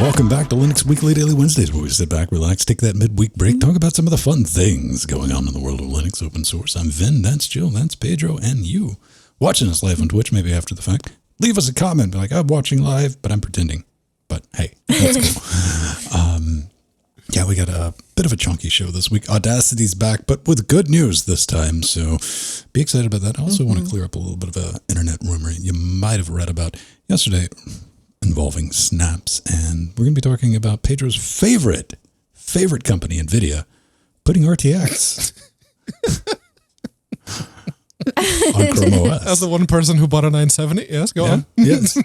Welcome back to Linux Weekly Daily Wednesdays, where we sit back, relax, take that midweek break, talk about some of the fun things going on in the world of Linux open source. I'm Vin, that's Jill, that's Pedro, and you. Watching us live on Twitch, maybe after the fact. Leave us a comment, be like, I'm watching live, but I'm pretending. But hey, that's cool. Yeah, we got a bit of a chunky show this week. Audacity's back, but with good news this time, so be excited about that. I also want to clear up a little bit of an internet rumor you might have read about yesterday involving snaps, and we're going to be talking about Pedro's favorite company, Nvidia, putting RTX on Chrome OS. As the one person who bought a 970, yes, go on. Yes.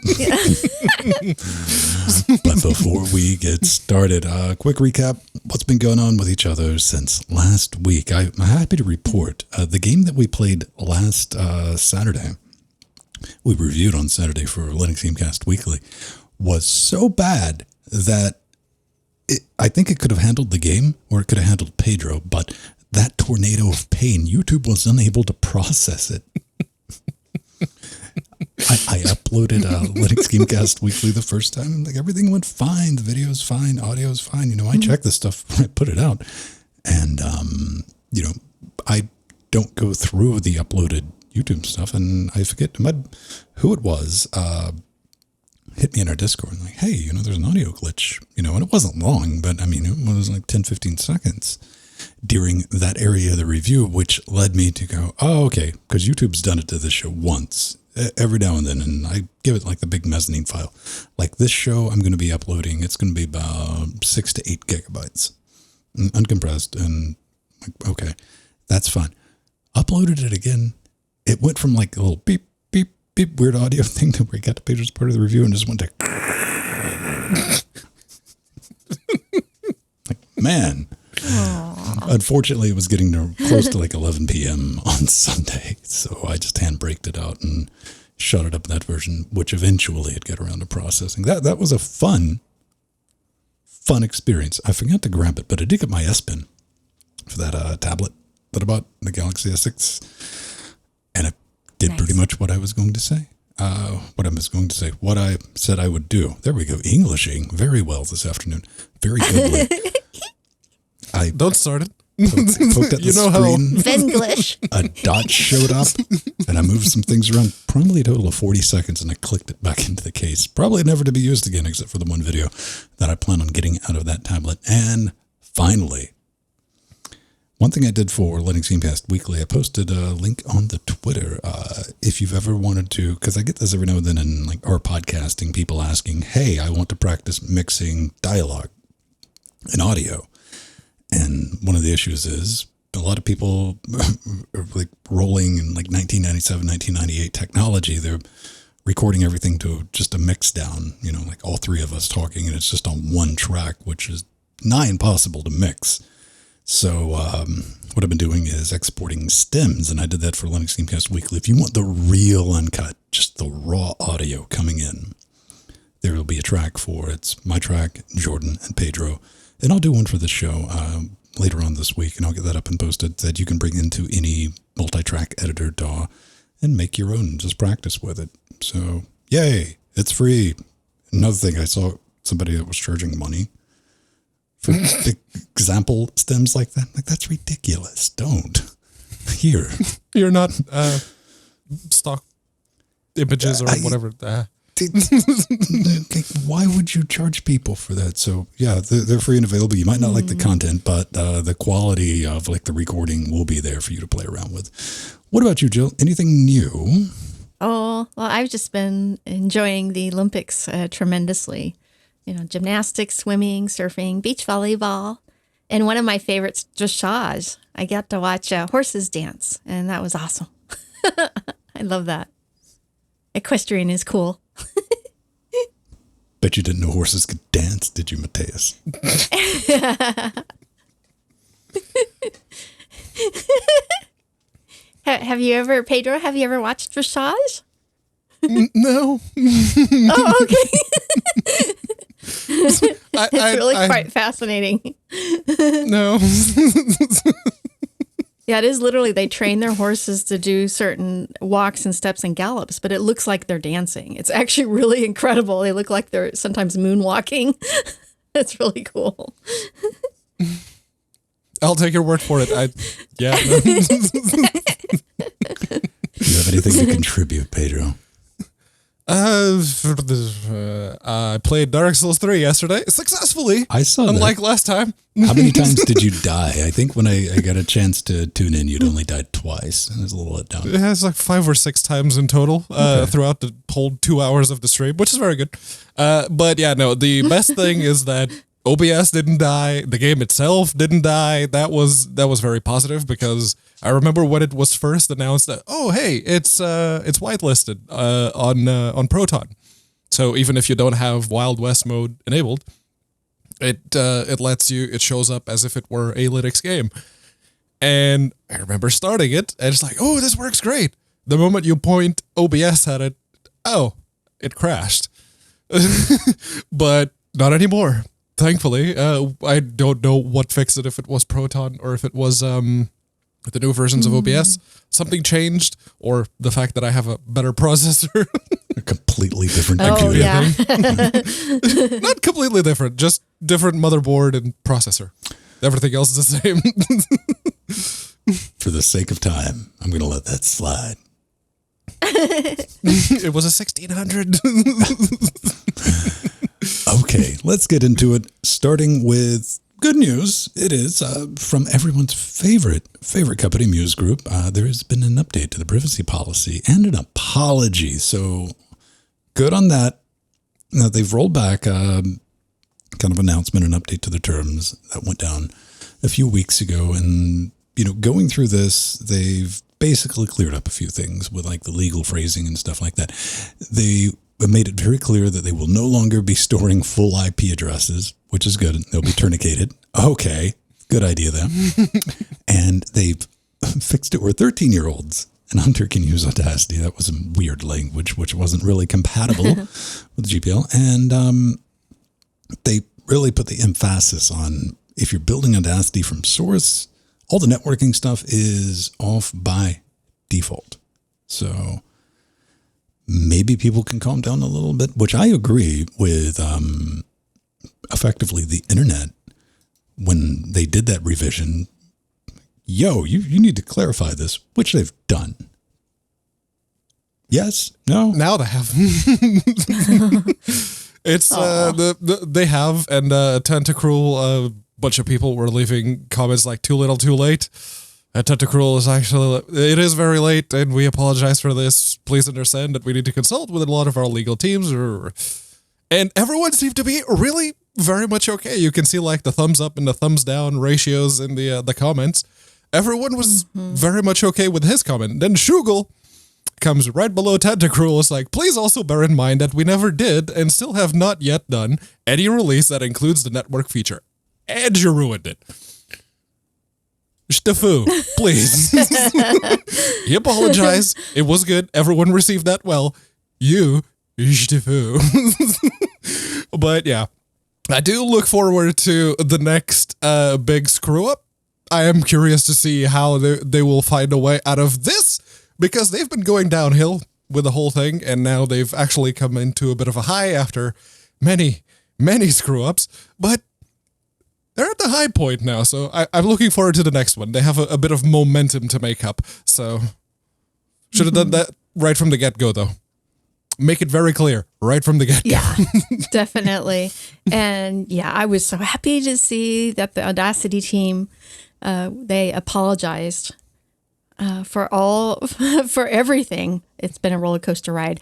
But before we get started, quick recap. What's been going on with each other since last week? I'm happy to report the game that we played last Saturday, we reviewed on Saturday for Linux Gamecast Weekly, was so bad that I think it could have handled the game or it could have handled Pedro, but that tornado of pain, YouTube was unable to process it. I uploaded Linux Gamecast Weekly the first time, and like everything went fine. The video's fine, audio's fine. You know, I check this stuff when I put it out, and you know, I don't go through the uploaded YouTube stuff, and I forget who it was. Hit me in our Discord and like, hey, you know, there's an audio glitch, you know, and it wasn't long, but I mean, it was like 10-15 seconds during that area of the review, which led me to go, oh, okay, because YouTube's done it to this show once, every now and then, and I give it like the big mezzanine file. Like this show I'm going to be uploading, it's going to be about 6 to 8 gigabytes, uncompressed, and like, okay, that's fine. Uploaded it again. It went from like a little beep, beep, beep, weird audio thing to where it got to Pedro's part of the review and just went to like, man. Aww. Unfortunately, it was getting close to like 11 p.m. on Sunday, so I just hand-braked it out and shot it up that version, which eventually it got around to processing. That was a fun experience. I forgot to grab it, but I did get my S Pen for that tablet that I bought, the Galaxy S6, and it did pretty much what I was going to say. What I said I would do. There we go. Englishing very well this afternoon. Very goodly. I don't start it. Poked at the screen. Venglish. A dot showed up, and I moved some things around. Probably a total of 40 seconds, and I clicked it back into the case. Probably never to be used again, except for the one video that I plan on getting out of that tablet. And finally, one thing I did for Linux Gamecast Weekly, I posted a link on the Twitter. If you've ever wanted to, because I get this every now and then in like our podcasting, people asking, hey, I want to practice mixing dialogue and audio. And one of the issues is a lot of people are like rolling in like 1997, 1998 technology. They're recording everything to just a mix down, you know, like all three of us talking, and it's just on one track, which is nigh impossible to mix. So what I've been doing is exporting stems, and I did that for Linux Gamecast Weekly. If you want the real uncut, just the raw audio coming in, there will be a track for it's my track, Jordan, and Pedro. And I'll do one for this show later on this week, and I'll get that up and posted that you can bring into any multi-track editor DAW and make your own, just practice with it. So, yay, it's free. Another thing, I saw somebody that was charging money for example stems like that. Like, that's ridiculous. Don't. Here. You're not stock images or whatever. Why would you charge people for that? So yeah, they're free and available. You might not like the content, but the quality of like the recording will be there for you to play around with. What about you, Jill? Anything new? Oh, well, I've just been enjoying the Olympics tremendously. You know, gymnastics, swimming, surfing, beach volleyball, and one of my favorites, dressage. I got to watch horses dance, and that was awesome. I love that. Equestrian is cool. Bet you didn't know horses could dance, did you, Mateus? Have you ever, Pedro, have you ever watched dressage? No. Oh, okay. It's really quite fascinating. No. Yeah, it is literally they train their horses to do certain walks and steps and gallops, but it looks like they're dancing. It's actually really incredible. They look like they're sometimes moonwalking. It's really cool. I'll take your word for it. Yeah. Do you have anything to contribute, Pedro? I played Dark Souls 3 yesterday successfully. I saw that. Unlike last time. How many times did you die? I think when I got a chance to tune in, you'd only died twice. It was a little let down. It has like 5 or 6 times in total throughout the whole 2 hours of the stream, which is very good. But yeah, no, the best thing is that OBS didn't die. The game itself didn't die. That was very positive because I remember when it was first announced that, oh, hey, it's whitelisted on Proton. So even if you don't have Wild West mode enabled, it lets you, it shows up as if it were a Linux game. And I remember starting it and it's like, oh, this works great. The moment you point OBS at it, oh, it crashed. But not anymore. Thankfully, I don't know what fixed it, if it was Proton or if it was the new versions of OBS. Something changed, or the fact that I have a better processor. A completely different Oh, computer. yeah. Not completely different, just different motherboard and processor. Everything else is the same. For the sake of time, I'm going to let that slide. It was a 1600. Okay, let's get into it. Starting with good news. It is from everyone's favorite company, Muse Group. There has been an update to the privacy policy and an apology. So good on that. Now they've rolled back kind of announcement, an update to the terms that went down a few weeks ago. And, going through this, they've basically cleared up a few things with like the legal phrasing and stuff like that. They made it very clear that they will no longer be storing full IP addresses, which is good. They'll be tourniqueted. Okay, good idea then. And they've fixed it where 13-year-olds and Hunter can use Audacity. That was some weird language, which wasn't really compatible with GPL. And they really put the emphasis on, if you're building Audacity from source, all the networking stuff is off by default. So maybe people can calm down a little bit, which I agree with effectively the internet. When they did that revision, you need to clarify this, which they've done. Yes? No? Now they have. It's they have, and Tentacruel, a bunch of people were leaving comments like too little too late. And Tentacruel is actually, it is very late and we apologize for this. Please understand that we need to consult with a lot of our legal teams. And everyone seemed to be really very much okay. You can see like the thumbs up and the thumbs down ratios in the comments. Everyone was very much okay with his comment. Then Shugel comes right below Tentacruel. It's like, please also bear in mind that we never did and still have not yet done any release that includes the network feature. And you ruined it. Steffu, please. He apologized. It was good. Everyone received that well. You, Steffu. But yeah, I do look forward to the next big screw up. I am curious to see how they will find a way out of this, because they've been going downhill with the whole thing, and now they've actually come into a bit of a high after many, many screw ups. But they're at the high point now, so I'm looking forward to the next one. They have a bit of momentum to make up, so should have done that right from the get-go, though. Make it very clear, right from the get-go. Yeah, definitely. And yeah, I was so happy to see that the Audacity team, they apologized for everything. It's been a roller coaster ride.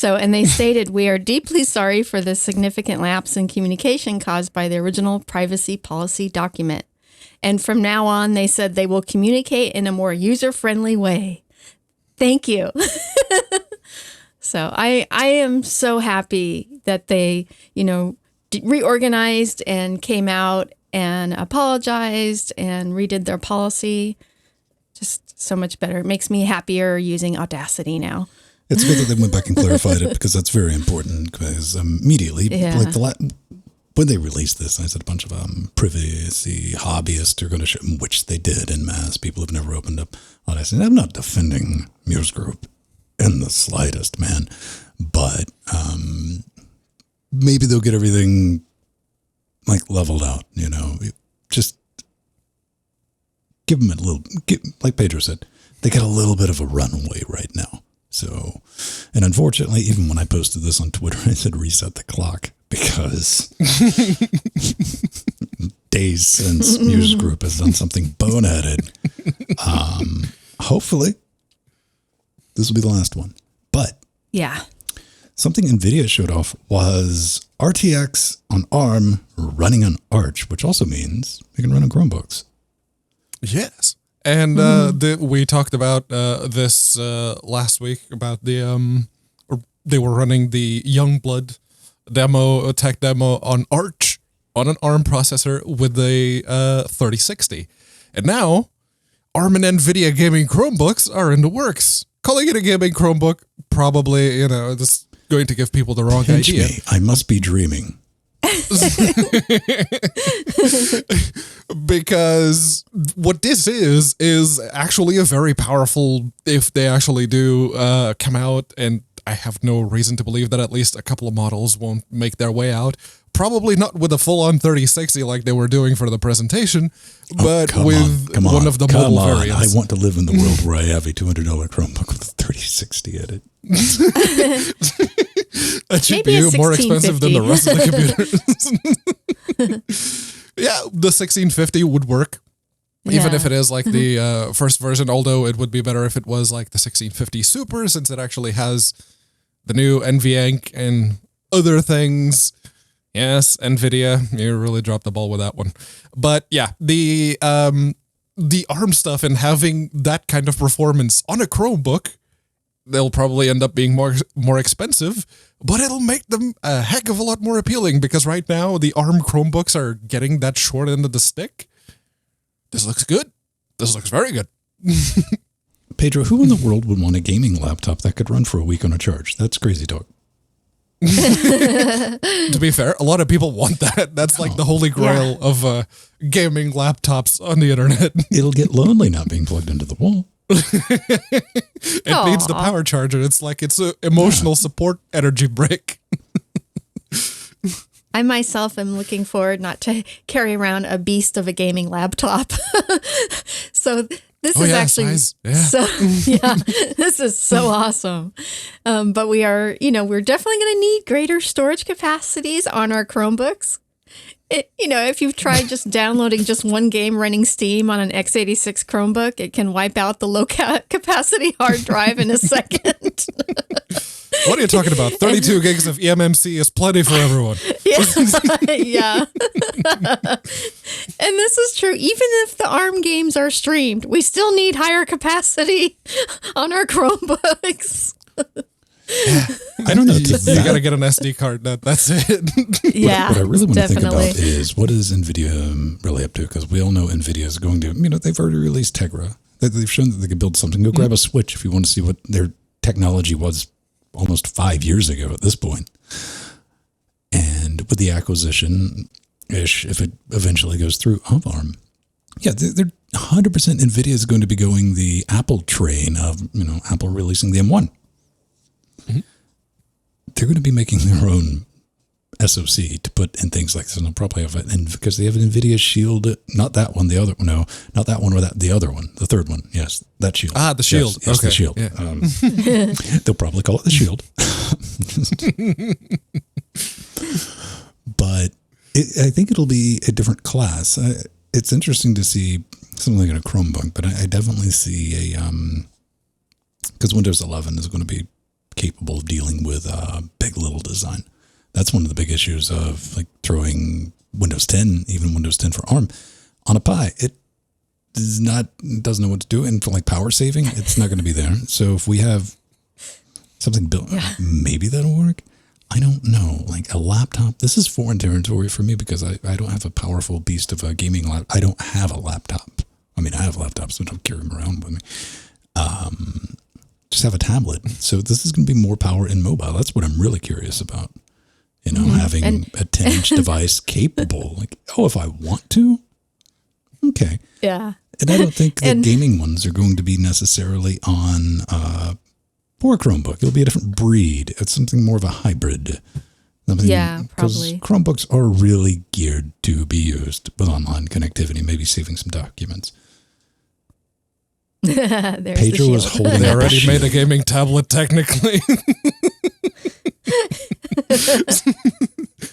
And they stated, we are deeply sorry for the significant lapse in communication caused by the original privacy policy document. And from now on, they said they will communicate in a more user-friendly way. Thank you. So I am so happy that they, reorganized and came out and apologized and redid their policy. Just so much better. It makes me happier using Audacity now. It's good that they went back and clarified it, because that's very important. Because immediately, like when they released this, I said a bunch of privacy hobbyists are going to show, which they did in mass. People have never opened up Audacity. I'm not defending Muse Group in the slightest, man. But maybe they'll get everything like leveled out, you know. Just give them a little, like Pedro said, they got a little bit of a runway right now. So, and unfortunately, even when I posted this on Twitter, I said reset the clock because days since Muse Group has done something boneheaded. Hopefully, this will be the last one. But yeah, something Nvidia showed off was RTX on ARM running on Arch, which also means it can run on Chromebooks. Yes. And we talked about this last week about they were running the Youngblood tech demo on Arch on an ARM processor with a 3060. And now ARM and Nvidia gaming Chromebooks are in the works. Calling it a gaming Chromebook, probably, you know, this is going to give people the wrong idea. Me. I must be dreaming. Because what this is actually a very powerful, if they actually do come out, and I have no reason to believe that at least a couple of models won't make their way out. Probably not with a full-on 3060 like they were doing for the presentation, but with one of the mobile variants. I want to live in the world where I have a $200 Chromebook with a 3060 in it. A GPU more expensive than the rest of the computers. Yeah, the 1650 would work. Even if it is like the first version, although it would be better if it was like the 1650 Super, since it actually has the new NVENC and other things. Yes, Nvidia, you really dropped the ball with that one. But yeah, the ARM stuff and having that kind of performance on a Chromebook, they'll probably end up being more expensive, but it'll make them a heck of a lot more appealing because right now the ARM Chromebooks are getting that short end of the stick. This looks good. This looks very good. Pedro, who in the world would want a gaming laptop that could run for a week on a charge? That's crazy talk. To be fair, a lot of people want that. That's like the holy grail of gaming laptops on the internet. It'll get lonely not being plugged into the wall. It needs the power charger. It's like it's an emotional support energy brick. I myself am looking forward not to carry around a beast of a gaming laptop. So this is actually this is so awesome. But we are, we're definitely going to need greater storage capacities on our Chromebooks. If you've tried just downloading just one game running Steam on an x86 Chromebook, it can wipe out the low capacity hard drive in a second. What are you talking about? 32 gigs of eMMC is plenty for everyone. Yeah. And this is true. Even if the ARM games are streamed, we still need higher capacity on our Chromebooks. I don't know. You got to get an SD card. That's it. Yeah. What I really want to think about is what is Nvidia really up to? Because we all know Nvidia is going to, they've already released Tegra. They've shown that they can build something. Go grab a Switch if you want to see what their technology was almost 5 years ago at this point. And with the acquisition-ish, if it eventually goes through of ARM, they're 100% Nvidia is going to be going the Apple train of, Apple releasing the M1. Mm-hmm. They're going to be making their own SoC to put in things like this, and they'll probably have it, and because they have an Nvidia Shield, not that one, the other one, no, not that one, or the other one, the third one, yes, that Shield. The Shield. Yes, okay. the Shield. Yeah. They'll probably call it the Shield. But I think it'll be a different class. It's interesting to see something like a Chromebook, but I definitely see because Windows 11 is going to be capable of dealing with big little design. That's one of the big issues of like throwing Windows 10, even Windows 10 for ARM, on a Pi. It doesn't know what to do, and for like power saving, it's not going to be there. So if we have something built, maybe that'll work. I don't know. Like a laptop, this is foreign territory for me because I don't have a powerful beast of a gaming laptop. I don't have a laptop. I mean, I have laptops, so I don't carry them around with me. Just have a tablet. So this is going to be more power in mobile. That's what I'm really curious about. You know, having a 10-inch device capable. Like, oh, if I want to? Okay. Yeah. And I don't think the gaming ones are going to be necessarily on or a Chromebook. It'll be a different breed. It's something more of a hybrid. Yeah, probably. Because Chromebooks are really geared to be used with online connectivity, maybe saving some documents. Pedro was holding They up already shield. made a gaming tablet, technically.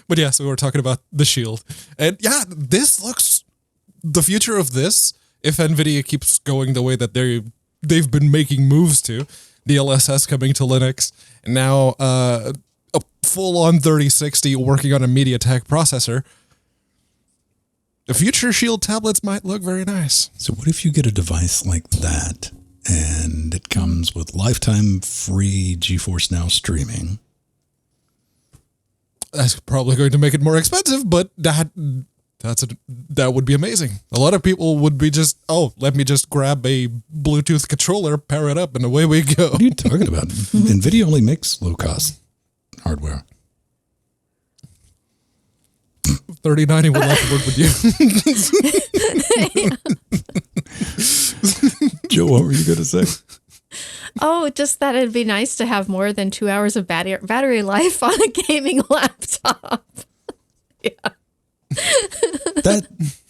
But yeah, so we were talking about the Shield. And yeah, this looks... The future of this, if Nvidia keeps going the way that they've been making moves to, DLSS coming to Linux, and now a full-on 3060 working on a MediaTek processor, the future Shield tablets might look very nice. So what if you get a device like that and it comes with lifetime free GeForce Now streaming? That's probably going to make it more expensive, but that would be amazing. A lot of people would be just, let me just grab a Bluetooth controller, pair it up, and away we go. What are you talking about? Nvidia only makes low-cost hardware. 3090 would like to work with you. Joe, what were you going to say? Oh, just that it'd be nice to have more than 2 hours of battery life on a gaming laptop. Yeah.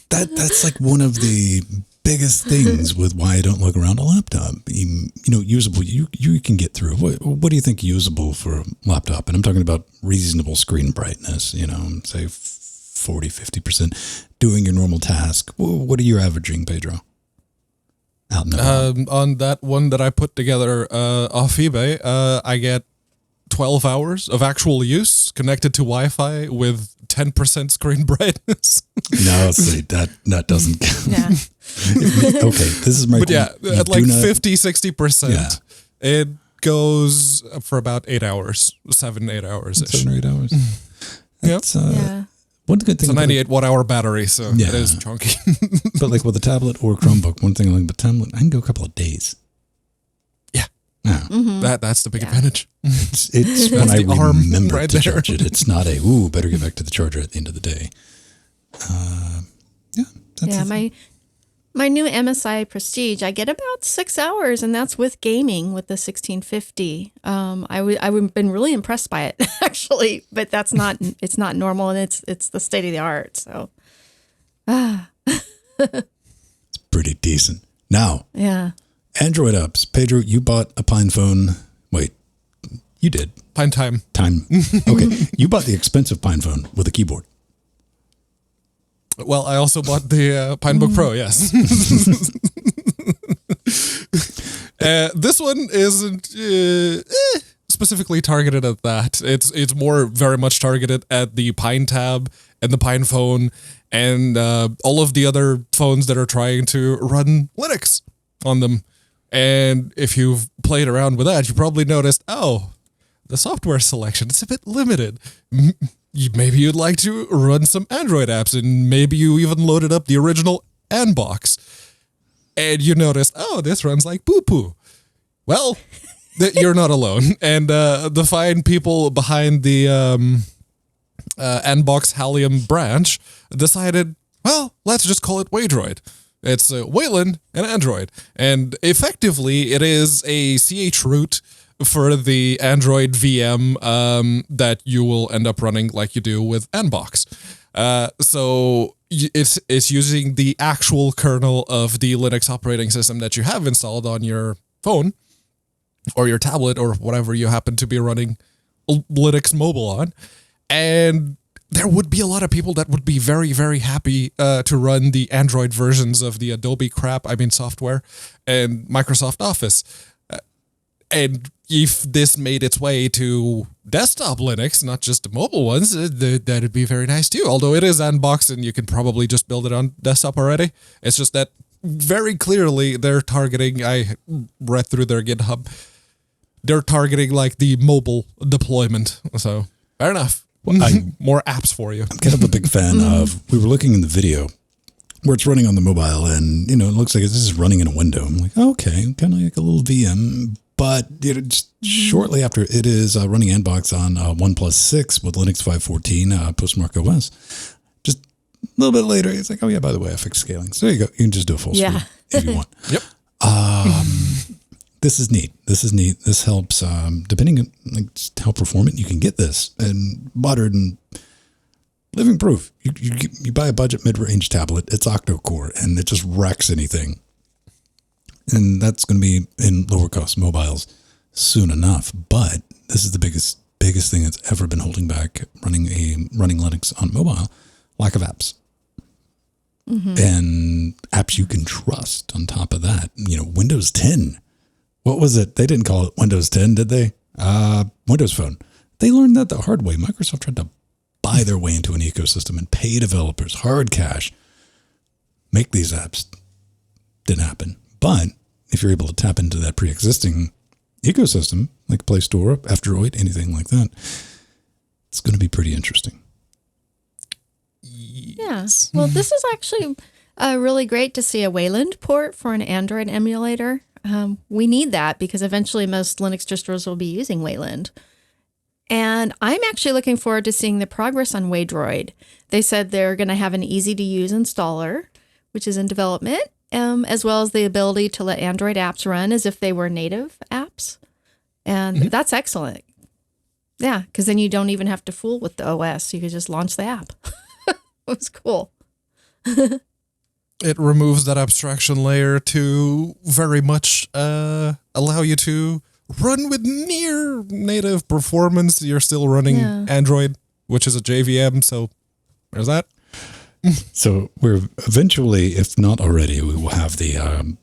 That's like one of the biggest things with why I don't look around a laptop. Usable. You can get through. What do you think usable for a laptop? And I'm talking about reasonable screen brightness. Say 40, 50%. Doing your normal task. What are you averaging, Pedro? Out in the On that one that I put together off eBay, I get 12 hours of actual use connected to Wi-Fi with 10% screen brightness. No, see, that doesn't count. Yeah. Okay, this is my... But yeah, at like 50, 60%, Yeah. it goes for about 8 hours, 8 hours-ish. 7 or 8 hours. That's, Yeah. one good thing It's a 98 watt-hour battery, so Yeah. it is chunky. but like with a tablet or a Chromebook, one thing I like about tablet, I can go a couple of days. Yeah. Yeah. That's the big advantage. It's when I the arm remember right to there. charge it. It's not better get back to the charger at the end of the day. My new MSI Prestige, I get about 6 hours, and that's with gaming with the 1650. I've been really impressed by it actually, but it's not normal, and it's the state of the art. So, It's pretty decent. Now, yeah. Android apps. Pedro, you bought a Pine phone. Wait, you did. Pine time. Okay, you bought the expensive Pine phone with a keyboard. Well, I also bought the Pinebook Pro, yes. This one isn't specifically targeted at that. It's more very much targeted at the Pine Tab and the Pine phone and all of the other phones that are trying to run Linux on them. And if you've played around with that, you probably noticed, the software selection is a bit limited. Maybe you'd like to run some Android apps, and maybe you even loaded up the original Nbox, and you noticed, this runs like poo-poo. Well, you're not alone. And the fine people behind the Nbox Halium branch decided, let's just call it Waydroid. It's Wayland and Android. And effectively, it is a CH root for the Android VM that you will end up running like you do with Nbox. So it's using the actual kernel of the Linux operating system that you have installed on your phone or your tablet or whatever you happen to be running Linux mobile on. And there would be a lot of people that would be very, very happy to run the Android versions of the Adobe software and Microsoft Office. And if this made its way to desktop Linux, not just the mobile ones, that'd be very nice too. Although it is Nbox and you can probably just build it on desktop already. It's just that very clearly they're targeting, I read through their GitHub, they're targeting like the mobile deployment. So fair enough. More apps for you. I'm kind of a big fan of, we were looking in the video where it's running on the mobile and, it looks like this is running in a window. I'm like, okay, kind of like a little VM. But just shortly after, it is running Nbox on OnePlus 6 with Linux 5.14 postmark OS. Just a little bit later, it's like, oh yeah, by the way, I fixed scaling. So there you go. You can just do a full screen if you want. Yep. This is neat. This helps, depending on just how performant you can get this, and modern living proof. You buy a budget mid-range tablet, it's octa-core, and it just wrecks anything. And that's going to be in lower cost mobiles soon enough. But this is the biggest thing that's ever been holding back running Linux on mobile: lack of apps. And apps you can trust on top of that. Windows 10. What was it? They didn't call it Windows 10, did they? Windows Phone. They learned that the hard way. Microsoft tried to buy their way into an ecosystem and pay developers hard cash. Make these apps. Didn't happen. But if you're able to tap into that pre-existing ecosystem, like Play Store, F-Droid, anything like that, it's going to be pretty interesting. Yeah. Well, this is actually really great to see a Wayland port for an Android emulator. We need that because eventually most Linux distros will be using Wayland. And I'm actually looking forward to seeing the progress on Waydroid. They said they're going to have an easy-to-use installer, which is in development, as well as the ability to let Android apps run as if they were native apps. And that's excellent. Yeah, because then you don't even have to fool with the OS. You could just launch the app. It was cool. It removes that abstraction layer to very much allow you to run with near native performance. You're still running Android, which is a JVM, so there's that. So we're eventually, if not already, we will have the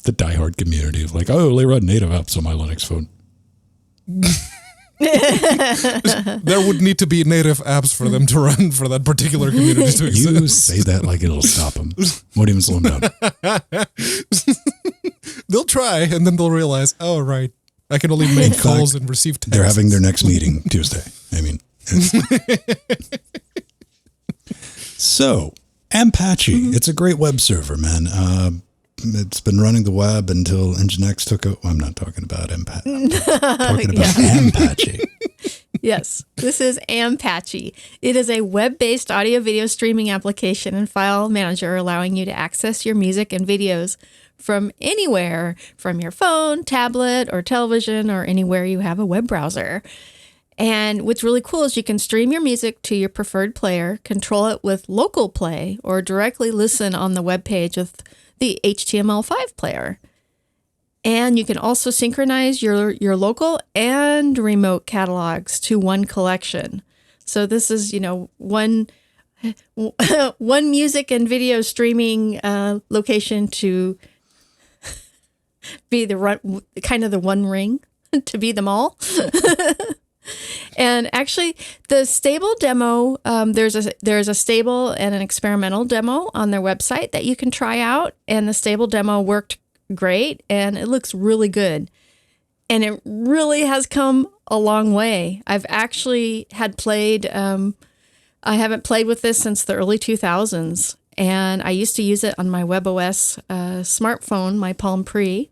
diehard community of like, I only run native apps on my Linux phone. There would need to be native apps for them to run for that particular community to exist. You say that like it'll stop them. Won't even slow them down. They'll try, and then they'll realize, oh, right, I can only make calls and receive texts. They're having their next meeting Tuesday. I mean, so Ampache, it's a great web server, man. It's been running the web until Nginx took it. Well, I'm not talking about Ampache. I'm talking about Ampache. Yes, this is Ampache. It is a web-based audio-video streaming application and file manager allowing you to access your music and videos from anywhere, from your phone, tablet, or television, or anywhere you have a web browser. And what's really cool is you can stream your music to your preferred player, control it with local play, or directly listen on the web page with the HTML5 player. And you can also synchronize your local and remote catalogs to one collection. So this is, one music and video streaming location to be the one ring to be them all. And actually, the stable demo, there's a stable and an experimental demo on their website that you can try out. And the stable demo worked great, and it looks really good. And it really has come a long way. I've actually had played, I haven't played with this since the early 2000s. And I used to use it on my WebOS smartphone, my Palm Pre.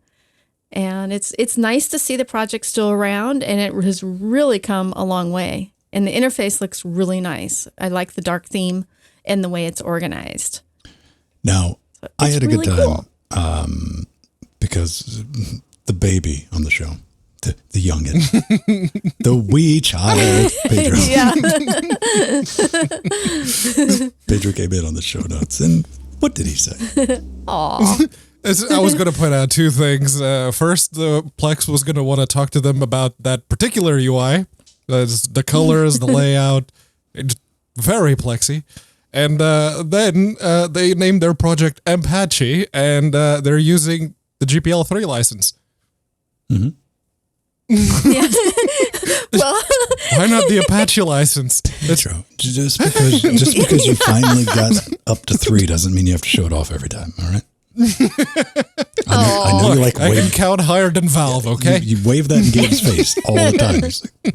And it's nice to see the project still around, and it has really come a long way. And the interface looks really nice. I like the dark theme and the way it's organized. Now, I had a really good time because the baby on the show, the youngin, the wee child, Pedro. Yeah. Pedro came in on the show notes, and what did he say? Aw. I was going to point out two things. First, the Plex was going to want to talk to them about that particular UI. The colors, the layout, it's very Plexy. And then they named their project Ampache, and they're using the GPL3 license. Mm-hmm. Yeah. Well, why not the Apache license? That's true. Just because you finally got up to 3 doesn't mean you have to show it off every time. All right. I know you like I can count higher than Valve, okay? You wave that in Gabe's face all the time. It's like,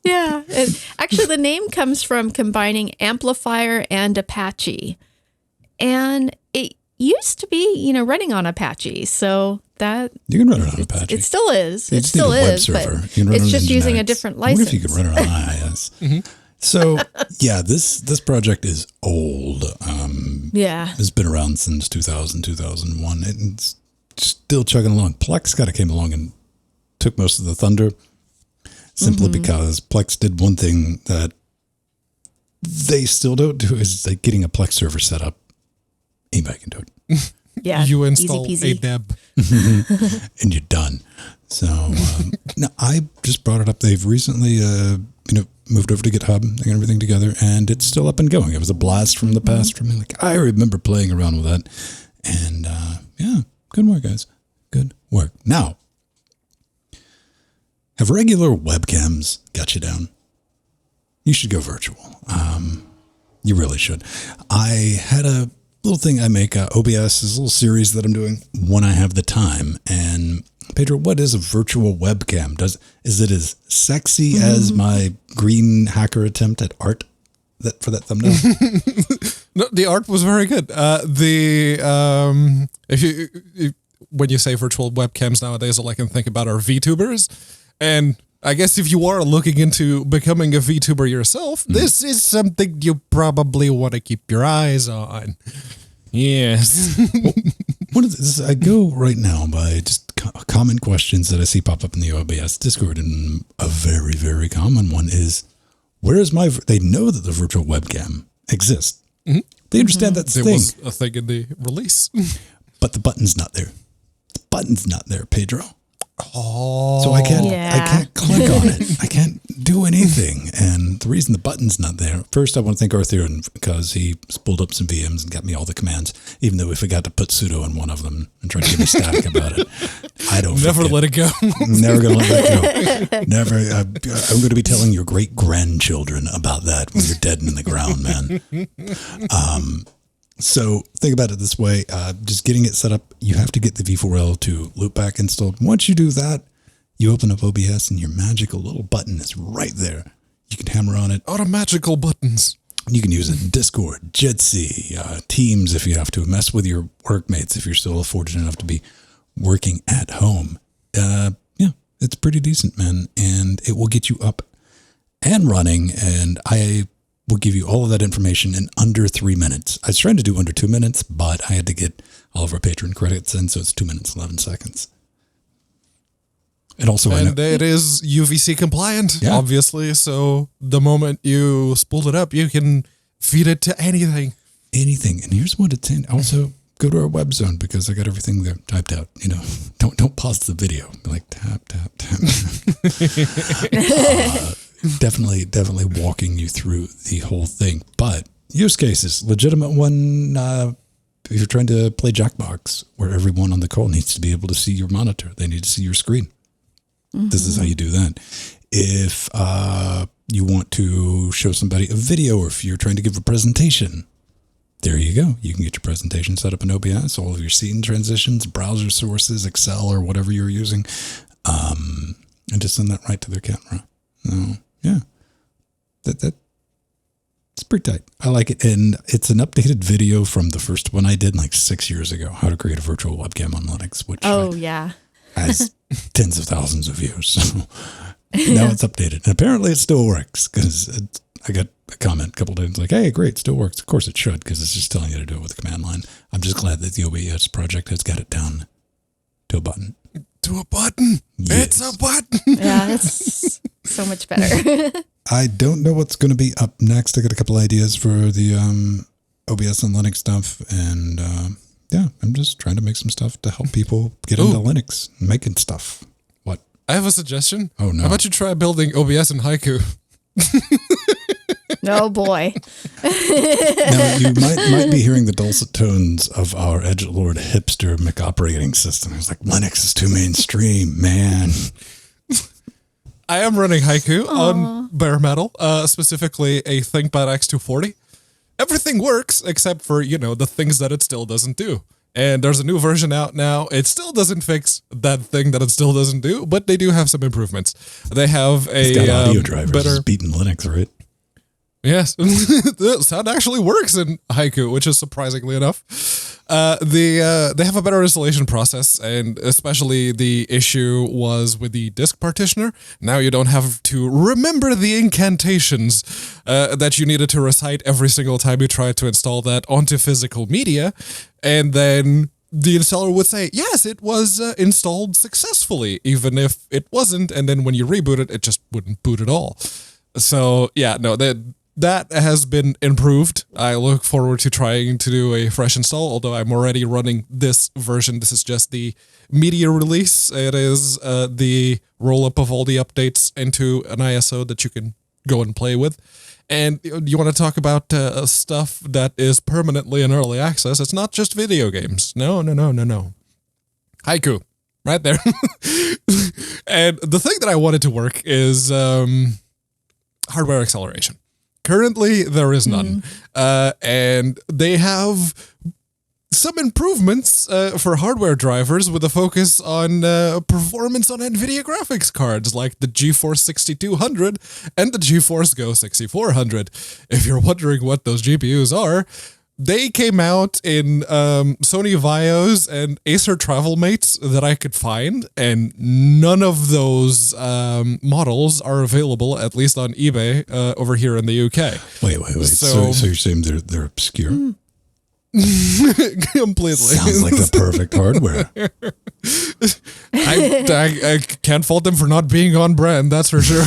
yeah. Actually, the name comes from combining amplifier and Apache. And used to be, running on Apache. So that You can run it on Apache. it still is. You It just need still a web is, server. but You can run it's it on just using a Nginx. different I wonder license. if you could run it on IIS. So, yeah, this project is old. Yeah. It's been around since 2000, 2001. It's still chugging along. Plex kind of came along and took most of the thunder simply because Plex did one thing that they still don't do, is like getting a Plex server set up. Anybody can do it. Yeah. You install easy a peasy. deb. And you're done. So no, I just brought it up. They've recently, moved over to GitHub and got everything together, and it's still up and going. It was a blast from the past for me. Like, I remember playing around with that, and yeah, good work, guys. Good work. Now, have regular webcams got you down? You should go virtual. You really should. I had a little thing I make. OBS is a little series that I'm doing when I have the time. And Pedro, what is a virtual webcam? Is it as sexy as my green hacker attempt at art for that thumbnail? No, the art was very good. When you say virtual webcams nowadays, all I can think about are VTubers. And I guess if you are looking into becoming a VTuber yourself, this is something you probably want to keep your eyes on. Yes. What is this? I go right now by just common questions that I see pop up in the OBS Discord, and a very, very common one is, where is my... They know that the virtual webcam exists. They understand that's the There thing. was a thing in the release. But the button's not there. The button's not there, Pedro. Oh. So I can't Yeah. click on it. I can't do anything. And the reason the button's not there, first I want to thank Arthur because he spooled up some VMs and got me all the commands, even though we forgot to put sudo in one of them and tried to give me static about it. I don't Never forget. let it go. Never going to let that go. Never. I'm going to be telling your great grandchildren about that when you're dead and in the ground, man. So think about it this way, just getting it set up, you have to get the V4L to loopback installed. Once you do that, you open up OBS and your magical little button is right there. You can hammer on it. Magical buttons. You can use it in Discord, Jitsi, Teams if you have to, mess with your workmates if you're still fortunate enough to be working at home. Yeah, it's pretty decent, man, and it will get you up and running, and I will give you all of that information in under 3 minutes. I was trying to do under 2 minutes, but I had to get all of our patron credits in, so it's 2 minutes, 11 seconds. And also, And it is UVC compliant, obviously. So the moment you spool it up, you can feed it to anything. Anything. And here's what it's in. Also, go to our web zone because I got everything there typed out. Don't pause the video. Be like tap, tap, tap. Definitely walking you through the whole thing. But use cases, legitimate one. If you're trying to play Jackbox, where everyone on the call needs to be able to see your monitor, they need to see your screen. This is how you do that. If you want to show somebody a video, or if you're trying to give a presentation, there you go. You can get your presentation set up in OBS, all of your scene transitions, browser sources, Excel, or whatever you're using, and just send that right to their camera. Yeah, it's pretty tight. I like it, and it's an updated video from the first one I did like 6 years ago. How to create a virtual webcam on Linux, which has tens of thousands of views. So now it's updated, and apparently it still works because I got a comment a couple of days like, "Hey, great, still works." Of course it should because it's just telling you to do it with the command line. I'm just glad that the OBS project has got it down to a button. To a button. Yes. It's a button. Yeah, it's so much better. I don't know what's going to be up next. I got a couple ideas for the OBS and Linux stuff, and yeah, I'm just trying to make some stuff to help people get into Linux, making stuff. What? I have a suggestion. Oh, no. How about you try building OBS in Haiku? Oh boy. Now, you might be hearing the dulcet tones of our edgelord hipster Mac operating system. It's like, Linux is too mainstream, man. I am running Haiku on bare metal, specifically a ThinkPad X240. Everything works except for, the things that it still doesn't do. And there's a new version out now. It still doesn't fix that thing that it still doesn't do, but they do have some improvements. They have It's got audio drivers. It's beating Linux, right? Yes, the sound actually works in Haiku, which is surprisingly enough. They have a better installation process, and especially the issue was with the disk partitioner. Now you don't have to remember the incantations that you needed to recite every single time you tried to install that onto physical media, and then the installer would say, yes, it was installed successfully, even if it wasn't, and then when you reboot it, it just wouldn't boot at all. So, yeah, no, that has been improved. I look forward to trying to do a fresh install, although I'm already running this version. This is just the media release. It is the roll-up of all the updates into an ISO that you can go and play with. And you want to talk about stuff that is permanently in early access. It's not just video games. No. Haiku, right there. And the thing that I wanted to work is hardware acceleration. Currently, there is none. And they have some improvements for hardware drivers with a focus on performance on Nvidia graphics cards like the GeForce 6200 and the GeForce Go 6400. If you're wondering what those GPUs are, they came out in Sony Vios and Acer TravelMates that I could find, and none of those models are available, at least on eBay, over here in the UK. Wait. So you're saying they're obscure? Completely. Sounds like the perfect hardware. I can't fault them for not being on brand, that's for sure.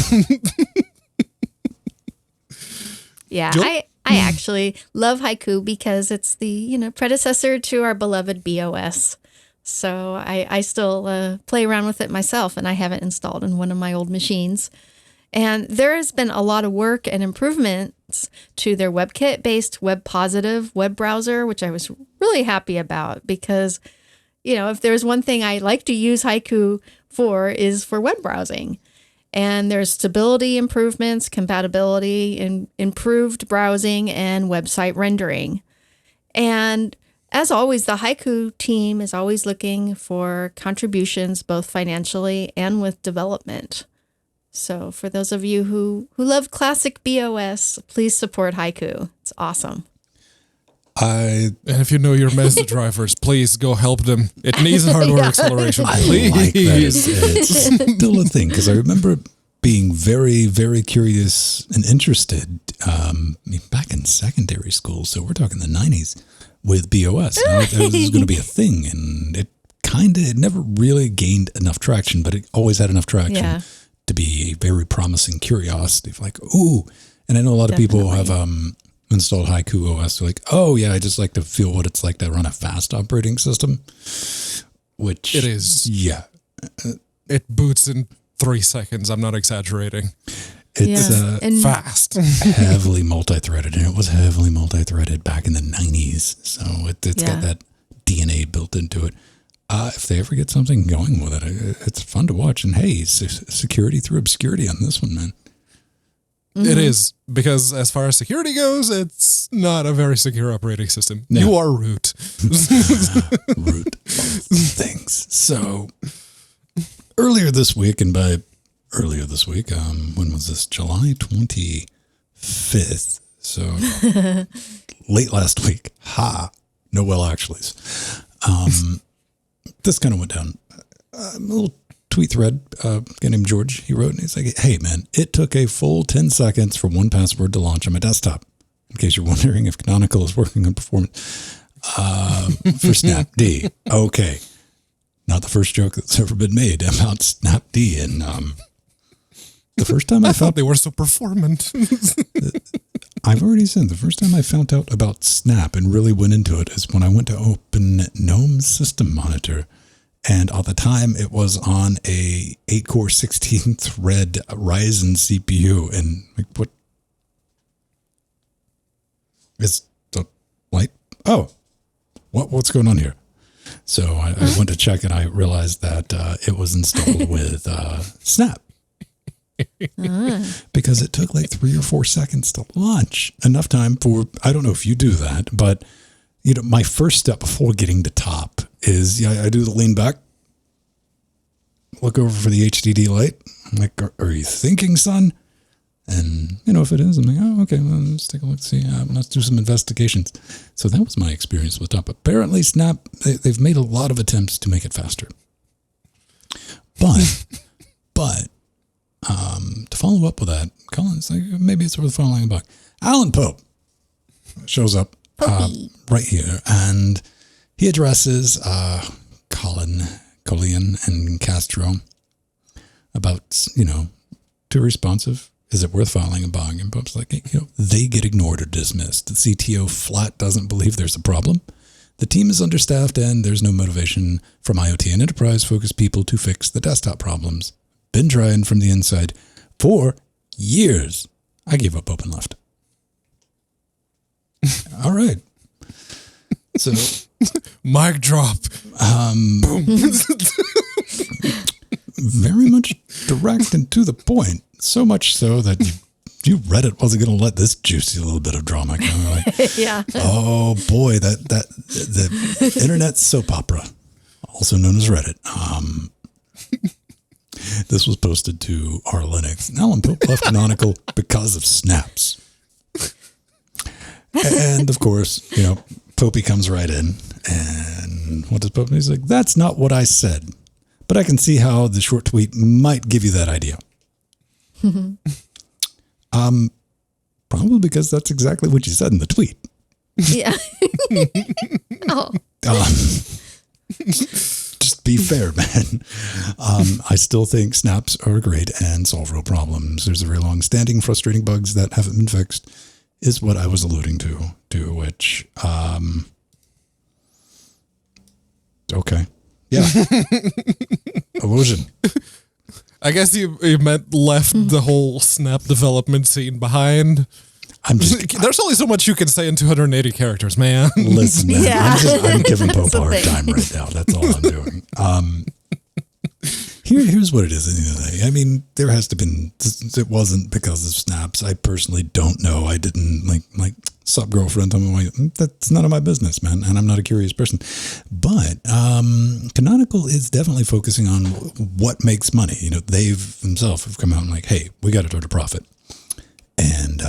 Yeah, Jill? I actually love Haiku because it's the predecessor to our beloved BOS. So I still play around with it myself, and I have it installed in one of my old machines. And there has been a lot of work and improvements to their WebKit-based web-positive web browser, which I was really happy about because, if there's one thing I like to use Haiku for is for web browsing. And there's stability improvements, compatibility, and improved browsing and website rendering. And as always, the Haiku team is always looking for contributions, both financially and with development. So for those of you who love classic BOS, please support Haiku. It's awesome. And if you know your Mazda drivers, please go help them. It needs hardware acceleration. Please. I like that. It's still a thing because I remember being very, very curious and interested back in secondary school. So we're talking the 90s with BOS. This was going to be a thing, and it never really gained enough traction, but it always had enough traction to be a very promising curiosity of like, ooh. And I know a lot of people have installed Haiku OS. They're like, oh yeah, I just like to feel what it's like to run a fast operating system. Which it is. Yeah. It boots in 3 seconds. I'm not exaggerating. It's fast. Heavily multi-threaded, and it was heavily multi-threaded back in the 90s. So it's got that DNA built into it. If they ever get something going with it, it's fun to watch. And hey, security through obscurity on this one, man. Mm-hmm. It is, because as far as security goes, it's not a very secure operating system. No. You are root. Root things. So earlier this week, when was this? July 25th. So late last week. No well actuallys. This kind of went down. A little tweet thread, a guy named George, he wrote, and he's like, hey man, it took a full 10 seconds for 1Password to launch on my desktop. In case you're wondering if Canonical is working on performance for Snapd. Okay. Not the first joke that's ever been made about Snapd. And the first time I thought they were so performant. I've already said the first time I found out about Snap and really went into it is when I went to open GNOME System Monitor. And at the time, it was on a 8-core, 16-thread Ryzen CPU. And like, what is the light? Oh, what's going on here? So I went to check, and I realized that it was installed with Snap. Because it took like 3 or 4 seconds to launch. Enough time for, I don't know if you do that, but my first step before getting to top is I do the lean back, look over for the HDD light. I'm like, are you thinking, son? And, if it is, I'm like, oh, okay, well, let's take a look, see, let's do some investigations. So that was my experience with Top. Apparently, Snap, they've made a lot of attempts to make it faster. But, to follow up with that, Colin's like, maybe it's worth following back. Alan Pope shows up right here, and he addresses Colin and Castro about, too responsive. Is it worth filing a bug? And Pope's like, they get ignored or dismissed. The CTO flat doesn't believe there's a problem. The team is understaffed and there's no motivation from IoT and enterprise-focused people to fix the desktop problems. Been trying from the inside for years. I gave up, Pope, and left. All right. So, mic drop. Very much direct and to the point. So much so that you Reddit wasn't going to let this juicy little bit of drama come away. Yeah. Oh boy, the internet soap opera, also known as Reddit. This was posted to our Linux. Alan Pope left Canonical because of snaps. And of course, Popey comes right in, and what does Pope do? He's like, that's not what I said, but I can see how the short tweet might give you that idea. Probably because that's exactly what you said in the tweet. Yeah. Oh. Just be fair, man. I still think snaps are great and solve real problems. There's a very long-standing frustrating bugs that haven't been fixed, is what I was alluding to which, okay. Yeah. Illusion. I guess you meant left the whole Snap development scene behind. There's only so much you can say in 280 characters, man. Listen, man, Yeah. I'm giving Pope a hard time right now. That's all I'm doing. Here's what it is at the end of the day. I mean, there has to been, it wasn't because of snaps. I personally don't know. I didn't like sub girlfriend told me, that's none of my business, man. And I'm not a curious person. But Canonical is definitely focusing on what makes money. They themselves have come out and like, hey, we got to turn a profit. And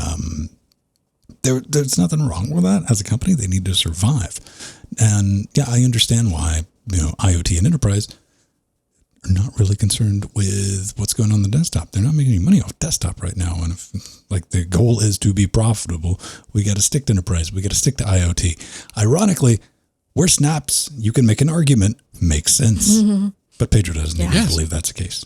there's nothing wrong with that. As a company, they need to survive. And yeah, I understand why, IoT and enterprise are not really concerned with what's going on the desktop. They're not making any money off desktop right now. And if the goal is to be profitable, we got to stick to enterprise. We got to stick to IoT. Ironically, where snaps, you can make an argument, makes sense. Mm-hmm. But Pedro doesn't even believe that's the case.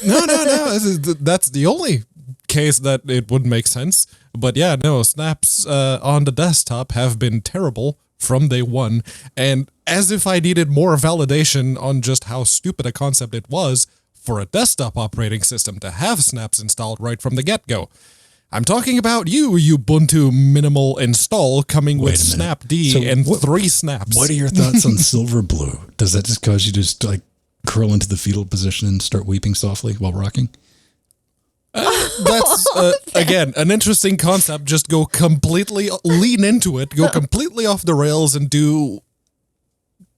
No. That's the only case that it would make sense. But yeah, no, snaps on the desktop have been terrible from day one. And as if I needed more validation on just how stupid a concept it was for a desktop operating system to have snaps installed right from the get-go. I'm talking about you, Ubuntu minimal install coming with snapd and 3 snaps. What are your thoughts on Silverblue? Does that just cause you to just curl into the fetal position and start weeping softly while rocking? That's, again, an interesting concept. Just go completely, lean into it, go completely off the rails and do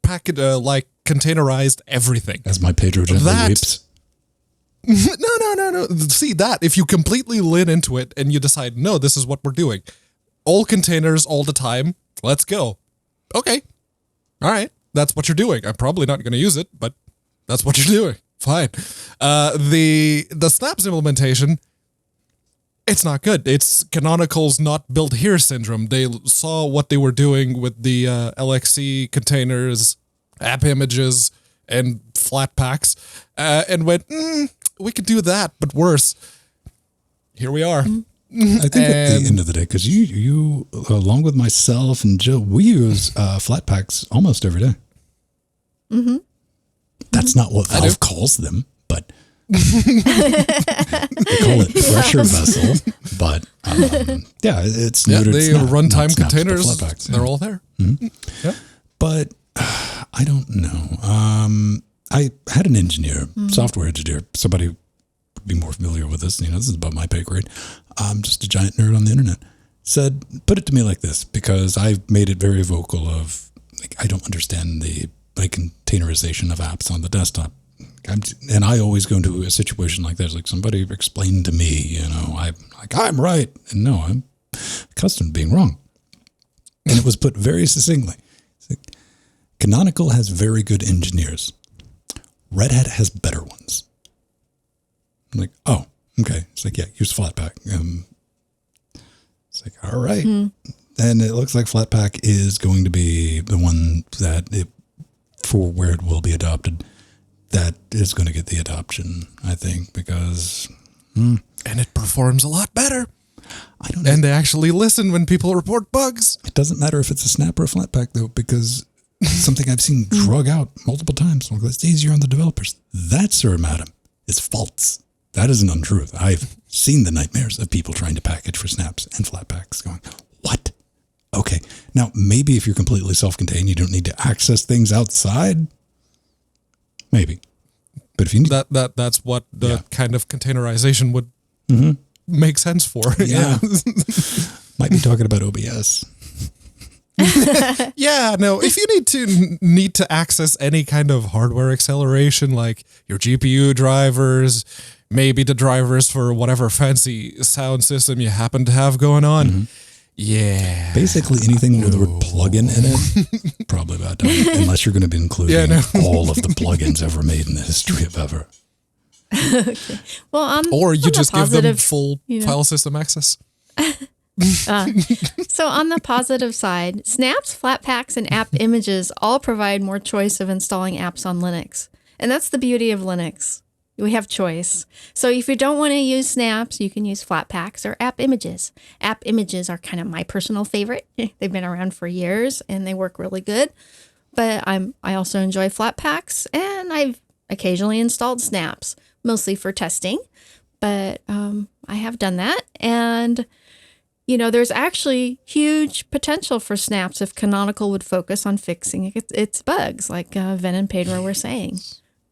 containerized everything. As my Pedro gently weeps. No. See that, if you completely lean into it and you decide, no, this is what we're doing. All containers all the time. Let's go. Okay. All right. That's what you're doing. I'm probably not going to use it, but that's what you're doing. Fine. The snaps implementation, it's not good. It's Canonical's not built here syndrome. They saw what they were doing with the LXC containers, app images, and flat packs, and went, we could do that, but worse. Here we are. I think at the end of the day, because you, along with myself and Joe, we use flat packs almost every day. Mm-hmm. That's not what Valve calls them, but they call it pressure vessel. But it's neutered they snap, runtime snaps, containers. flat packs, They're all there. Mm-hmm. Yeah. But I don't know. I had an engineer, software engineer, somebody would be more familiar with this. This is about my pay grade. I'm just a giant nerd on the internet. Said, put it to me like this, because I've made it very vocal of, I don't understand the containerization of apps on the desktop. and I always go into a situation like this, like somebody explained to me, I'm right. And no, I'm accustomed to being wrong. And it was put very succinctly. It's like, Canonical has very good engineers. Red Hat has better ones. I'm like, oh, okay. It's like, yeah, use Flatpak. It's like, all right. And it looks like Flatpak is going to be the one that for where it will be adopted, that is going to get the adoption, I think, because... And it performs a lot better. I don't know. And they actually listen when people report bugs. It doesn't matter if it's a Snap or a Flatpak, though, because something I've seen drug out multiple times. Well, it's easier on the developers. That, sir, madam, is false. That is an untruth. I've seen the nightmares of people trying to package for Snaps and Flatpaks going, what? Okay. Now, maybe if you're completely self-contained, you don't need to access things outside. Maybe. But if you need that's what the kind of containerization would make sense for. Yeah. Might be talking about OBS. Yeah, no, if you need to access any kind of hardware acceleration, like your GPU drivers, maybe the drivers for whatever fancy sound system you happen to have going on. Yeah. Basically anything with the word plugin in it, probably about done. Unless you're going to be including all of the plugins ever made in the history of ever. Okay. Well, or you just give them full file system access. So on the positive side, Snaps, Flatpaks, and app images all provide more choice of installing apps on Linux. And that's the beauty of Linux. We have choice. So if you don't want to use Snaps, you can use Flatpaks or app images. App images are kind of my personal favorite. They've been around for years and they work really good. But I also enjoy Flatpaks, and I've occasionally installed Snaps, mostly for testing. But I have done that. And there's actually huge potential for Snaps if Canonical would focus on fixing its bugs, like Ven and Pedro were saying.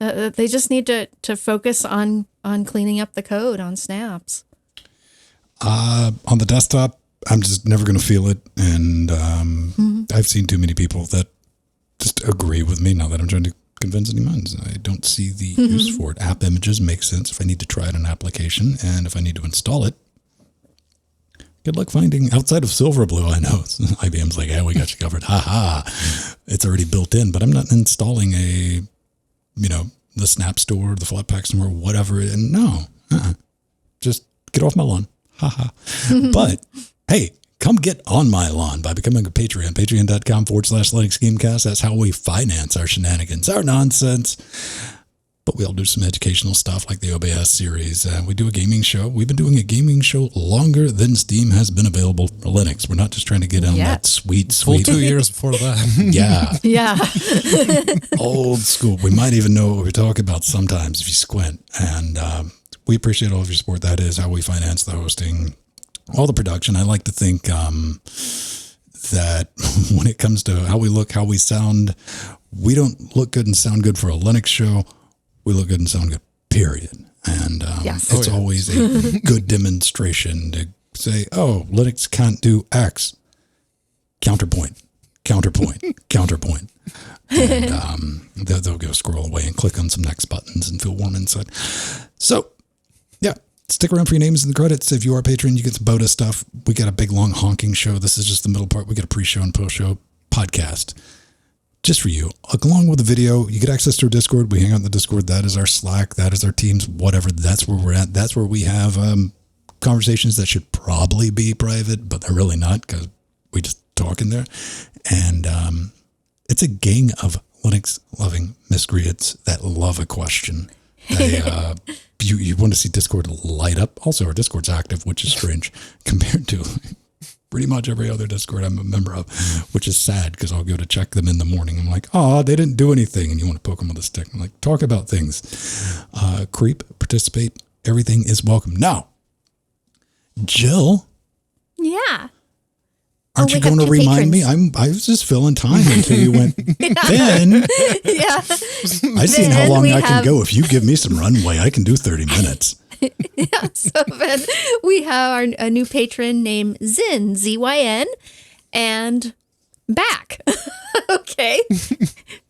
They just need to focus on cleaning up the code on Snaps. On the desktop, I'm just never going to feel it. And I've seen too many people that just agree with me now that I'm trying to convince anyone. I don't see the use for it. App images make sense if I need to try it on an application, and if I need to install it. Good luck finding outside of Silverblue. I know IBM's like, yeah, we got you covered. Ha ha. It's already built in, but I'm not installing the Snap Store, the Flatpak Store, whatever. And no, just get off my lawn. Ha ha. But hey, come get on my lawn by becoming a Patreon. Patreon.com/Linux Gamecast. That's how we finance our shenanigans, our nonsense. But we all do some educational stuff like the OBS series. We do a gaming show. We've been doing a gaming show longer than Steam has been available for Linux. We're not just trying to get on that sweet. Full 2 years before that. Yeah. Old school. We might even know what we're talking about sometimes if you squint. And we appreciate all of your support. That is how we finance the hosting, all the production. I like to think that when it comes to how we look, how we sound, we don't look good and sound good for a Linux show. We look good and sound good, period. And it's always a good demonstration to say, oh, Linux can't do X. Counterpoint. And they'll go scroll away and click on some next buttons and feel warm inside. So, yeah, stick around for your names in the credits. If you are a patron, you get some bonus stuff. We got a big, long, honking show. This is just the middle part. We got a pre-show and post-show podcast. Just for you, along with the video, you get access to our Discord. We hang out in the Discord. That is our Slack. That is our Teams, whatever. That's where we're at. That's where we have conversations that should probably be private, but they're really not because we just talk in there. And it's a gang of Linux-loving miscreants that love a question. You want to see Discord light up. Also, our Discord's active, which is strange compared to pretty much every other Discord I'm a member of, which is sad because I'll go to check them in the morning. I'm like, oh, they didn't do anything. And you want to poke them with a stick. I'm like, talk about things. Creep, participate. Everything is welcome. Now, Jill. Yeah. Aren't you going to remind me? I was just filling time until you went, Ben. Yeah. I've seen how long I can go. If you give me some runway, I can do 30 minutes. Yeah, so then we have a new patron named Zyn, Z-Y-N, and back. Okay,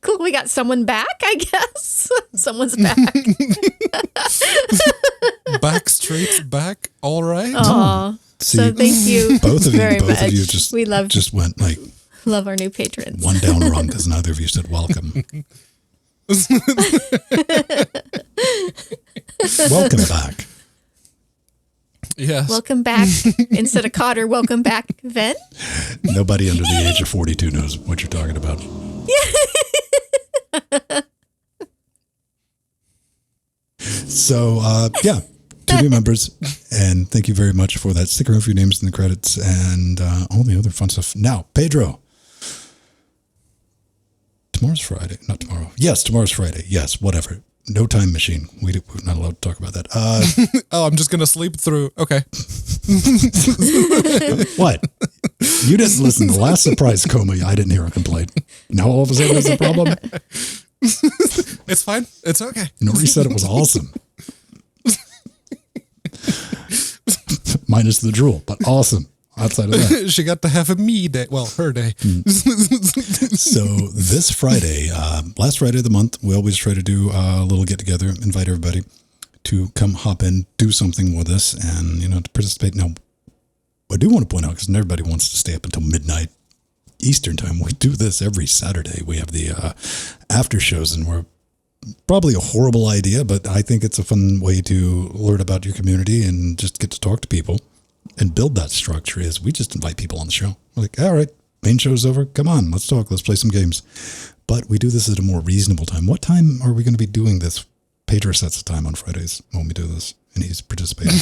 cool. We got someone back, I guess. Someone's back. Backstreet's back. All right. Oh, See, so thank you both of very you, both much. of you just we love went like love our new patrons. one down rung because neither of you said welcome. Welcome back. Yes. Welcome back. Instead of Cotter, welcome back, Ven. Nobody under the age of 42 knows what you're talking about. So, yeah, two new members, and thank you very much for that. Stick around for your names in the credits and all the other fun stuff. Now, Pedro. Tomorrow's Friday. Not tomorrow. Yes, tomorrow's Friday. Yes, whatever. No time machine. We're not allowed to talk about that. Oh, I'm just going to sleep through. Okay. What? You didn't listen to the last surprise coma. I didn't hear a complaint. Now all of a sudden there's a problem? It's fine. It's okay. Nori said it was awesome. Minus the drool, but awesome. Outside of that. She got to have a me day. Well, her day. So this Friday, last Friday of the month, we always try to do a little get together, invite everybody to come hop in, do something with us and, to participate. Now, I do want to point out, because everybody wants to stay up until midnight Eastern time. We do this every Saturday. We have the after shows, and we're probably a horrible idea, but I think it's a fun way to learn about your community and just get to talk to people and build that structure. Is we just invite people on the show. We're like, all right, main show's over. Come on, let's talk. Let's play some games. But we do this at a more reasonable time. What time are we going to be doing this? Pedro sets the time on Fridays when we do this, and he's participating.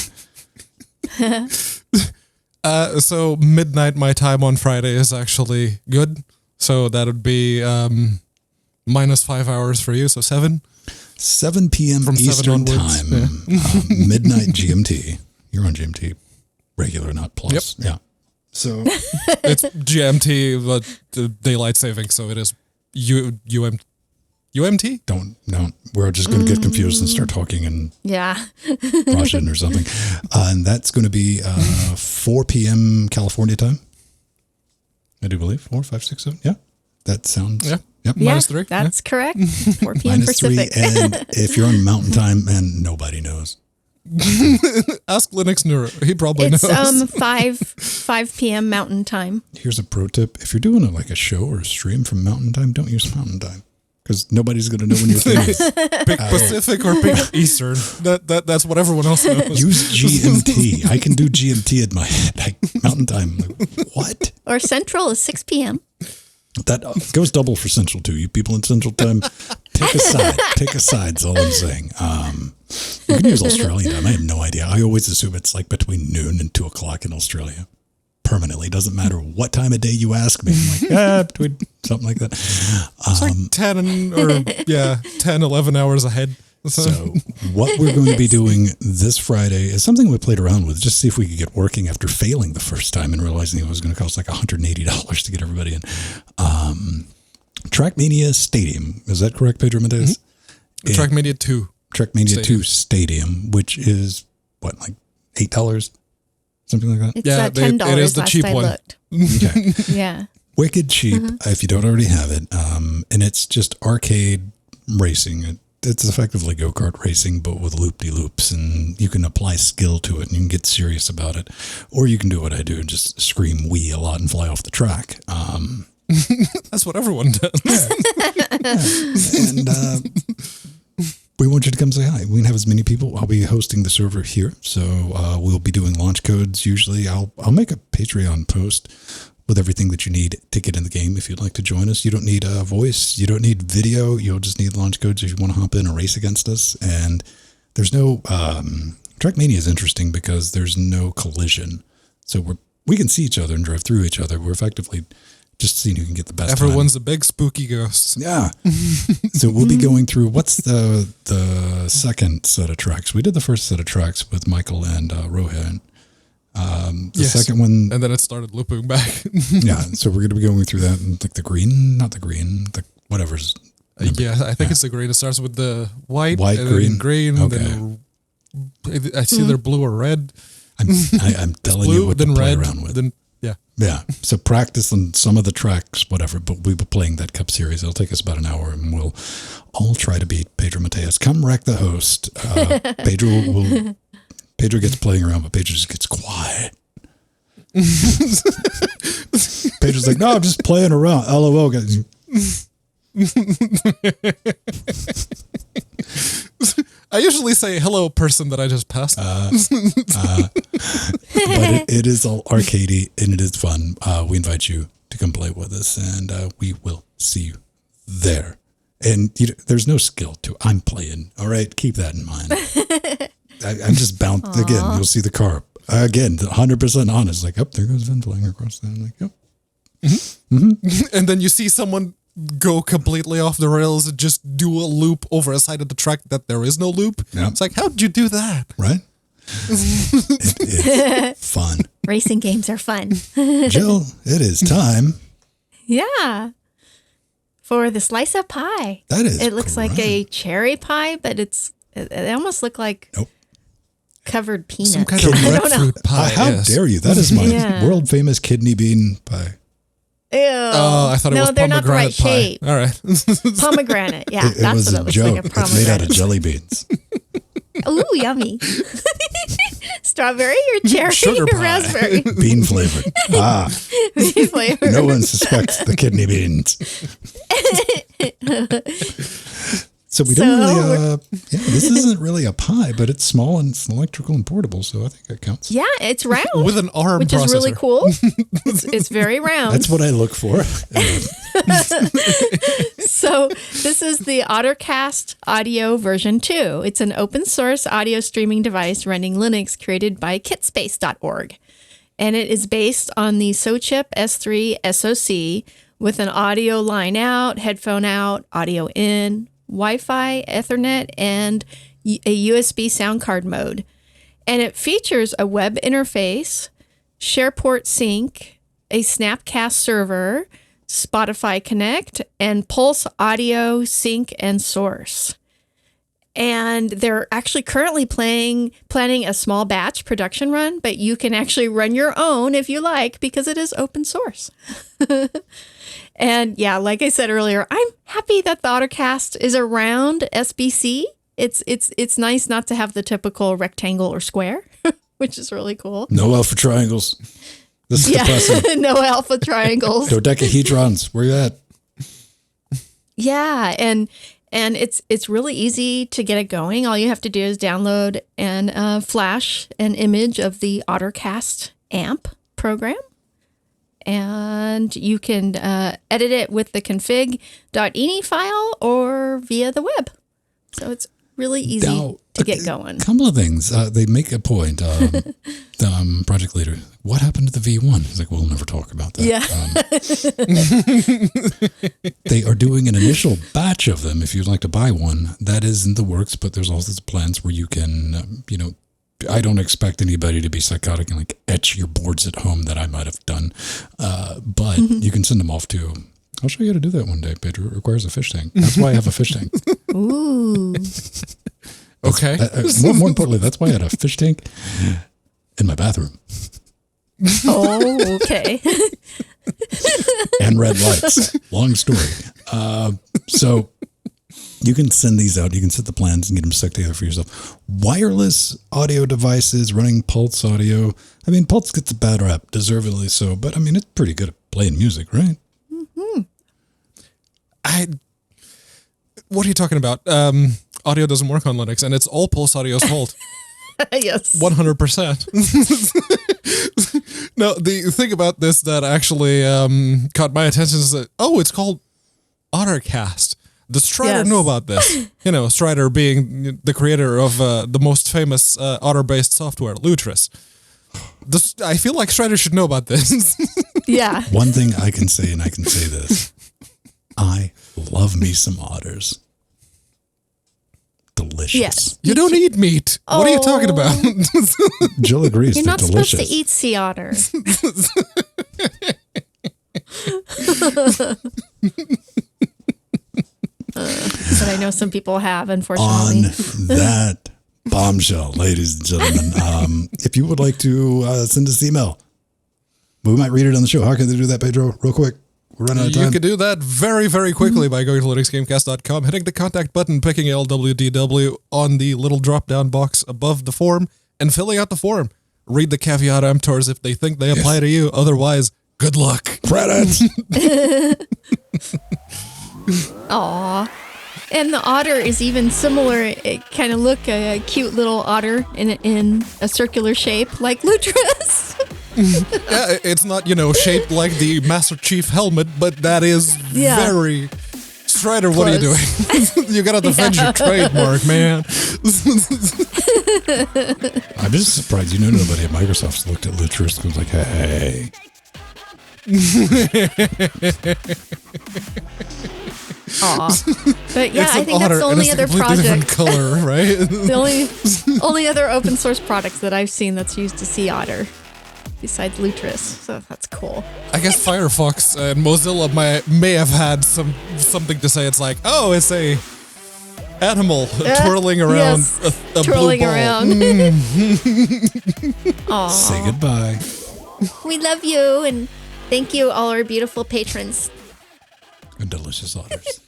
So midnight my time on Friday is actually good. So that would be minus 5 hours for you. So 7 p.m. From 7 Eastern onwards, time, yeah. Midnight GMT. You're on GMT, regular, not plus. Yep. Yeah. So it's GMT, but daylight saving. So it is UMT? don't. We're just going to get confused and start talking in Yeah. Russian or something. And that's going to be 4 p.m. California time. I do believe 4, 5, 6, 7. Yeah. That sounds. Yeah. Yep. Yeah, Minus 3. that's correct. 4 p.m. Minus 3. Pacific. And if you're on Mountain Time, and nobody knows. Ask Linux Neuro. He probably It's knows. 5 p.m. Mountain Time. Here's a pro tip. If you're doing a show or a stream from Mountain Time, don't use Mountain Time. Because nobody's going to know when you're finished. Pick Pacific or pick Eastern. That's what everyone else knows. Use GMT. I can do GMT in my head. Mountain Time. Like, what? Or Central is 6 p.m. That goes double for Central too. You people in Central Time, take a side. Take a side is all I'm saying. You can use Australian time. I have no idea. I always assume it's like between noon and 2 o'clock in Australia. Permanently. Doesn't matter what time of day you ask me. I'm like, between something like that. It's like 10, 11 hours ahead. So what we're going to be doing this Friday is something we played around with, just to see if we could get working after failing the first time and realizing it was going to cost like $180 to get everybody in. Trackmania Stadium. Is that correct, Pedro Mendez? Mm-hmm. Trackmania 2. Trackmania 2 Stadium, which is what, like $8? Something like that? It's Yeah, $10 it is the last cheap I one. looked. Okay. Yeah. Wicked cheap if you don't already have it. And it's just arcade racing. It's effectively go-kart racing, but with loop-de-loops, and you can apply skill to it, and you can get serious about it. Or you can do what I do and just scream "wee" a lot and fly off the track. That's what everyone does. And we want you to come say hi. We can have as many people. I'll be hosting the server here, so we'll be doing launch codes. Usually, I'll make a Patreon post with everything that you need to get in the game. If you'd like to join us, you don't need a voice, you don't need video. You'll just need launch codes if you want to hop in and race against us. And there's no Trackmania is interesting because there's no collision, so we can see each other and drive through each other. We're effectively just seeing who can get the best. Everyone's time. a big spooky ghost. Yeah. So we'll be going through, what's the second set of tracks? We did the first set of tracks with Michael and Rohan. The second one. And then it started looping back. Yeah. So we're going to be going through that, and like the green, not the green, the whatever's. Yeah, I think it's the green. It starts with the white and green. then green. Okay. Then I see either blue or red. I'm telling Blue, you what then to play red, around with. then yeah. Yeah. So practice on some of the tracks, whatever. But we were playing that Cup series. It'll take us about an hour, and we'll all try to beat Pedro Mateus. Come wreck the host. Pedro gets playing around, but Pedro just gets quiet. Pedro's like, no, I'm just playing around. LOL, guys. I usually say hello, person that I just passed. But it is all arcadey and it is fun. We invite you to come play with us, and we will see you there. And there's no skill to it. I'm playing. All right, keep that in mind. I'm just bounced again. You'll see the car again. 100% honest. Like, oh, there goes Vin flying across there. I'm like, yep. And then you see someone go completely off the rails and just do a loop over a side of the track that there is no loop. Yep. It's like, how'd you do that? Right? It is fun. Racing games are fun. Jill, it is time. Yeah. For the slice of pie. That is It looks like a cherry pie, but it almost look like covered peanuts. Some kind of breadfruit pie. How dare you? That is my world famous kidney bean pie. Ew. Oh, I thought it was they're not the right pomegranate pie. shape. All right. Pomegranate. Yeah, It was what a it looks joke. like. It's made out of jelly beans. Ooh, yummy. Strawberry or cherry Sugar or pie. raspberry? Bean flavored. Bean flavor. No one suspects the kidney beans. So we don't really, this isn't really a pie, but it's small and it's electrical and portable, so I think that counts. Yeah, it's round. With an ARM which processor. is really cool. It's very round. That's what I look for. So this is the Ottercast Audio version 2. It's an open source audio streaming device running Linux created by kitspace.org. And it is based on the SoChip S3 SoC with an audio line out, headphone out, audio in, Wi-Fi, Ethernet, and a USB sound card mode. And it features a web interface, SharePort Sync, a Snapcast server, Spotify Connect, and Pulse Audio Sync and Source. And they're actually currently planning a small batch production run, but you can actually run your own if you like, because it is open source. And yeah, like I said earlier, I'm happy that the Ottercast is around SBC. It's nice not to have the typical rectangle or square, which is really cool. No alpha triangles. This is depressing. No alpha triangles. Dodecahedrons. Where you at? Yeah, and it's really easy to get it going. All you have to do is download and flash an image of the Ottercast amp program. And you can edit it with the config.ini file or via the web. So it's really easy to get going. A couple of things. They make a point. The project leader, what happened to the V1? He's like, we'll never talk about that. Yeah. They are doing an initial batch of them. If you'd like to buy one, that is in the works, but there's also plans where you can, I don't expect anybody to be psychotic and like etch your boards at home that I might have done. But you can send them off to, I'll show you how to do that one day, Pedro. It requires a fish tank. That's why I have a fish tank. Ooh. Okay. More importantly, that's why I had a fish tank in my bathroom. Oh, okay. And red lights. Long story. So you can send these out. You can set the plans and get them stuck together for yourself. Wireless audio devices running Pulse audio. I mean, Pulse gets a bad rap, deservedly so, but I mean, it's pretty good at playing music, right? Mm-hmm. What are you talking about? Audio doesn't work on Linux, and it's all Pulse Audio's fault. Yes. 100%. No, the thing about this that actually caught my attention is that, it's called Ottercast. Does Strider know about this? Strider being the creator of the most famous Otter-based software, Lutris. I feel like Strider should know about this. Yeah. One thing I can say, and I can say this, I love me some otters. Delicious. Yes. You don't eat meat. What are you talking about? Jill agrees. You're they're not delicious. supposed to eat sea otter. But I know some people have, unfortunately. On that bombshell, ladies and gentlemen, if you would like to send us email, We might read it on the show. How can they do that, Pedro? Real quick. We're running out of time. You can do that very, very quickly by going to linuxgamecast.com, hitting the contact button, picking LWDW on the little drop-down box above the form, and filling out the form. Read the caveat emptors if they think they apply to you. Otherwise, good luck. Credits. Aw. And the otter is even similar. It kind of look a cute little otter in a circular shape like Lutris. Yeah, it's not, shaped like the Master Chief helmet, but that is very... Strider, what are you doing? You gotta defend your trademark, man. I'm just surprised. Nobody at Microsoft looked at Lutris and was like, hey. Aw. But yeah, It's I an think that's otter, the and only it's a other completely different project. color, right? The only other open source products that I've seen that's used to sea otter, besides Lutris. So that's cool. I guess Firefox and Mozilla may have had something to say. It's like, oh, it's a animal twirling around a twirling blue ball. around. Aw. Say goodbye. We love you, and thank you, all our beautiful patrons. And delicious otters.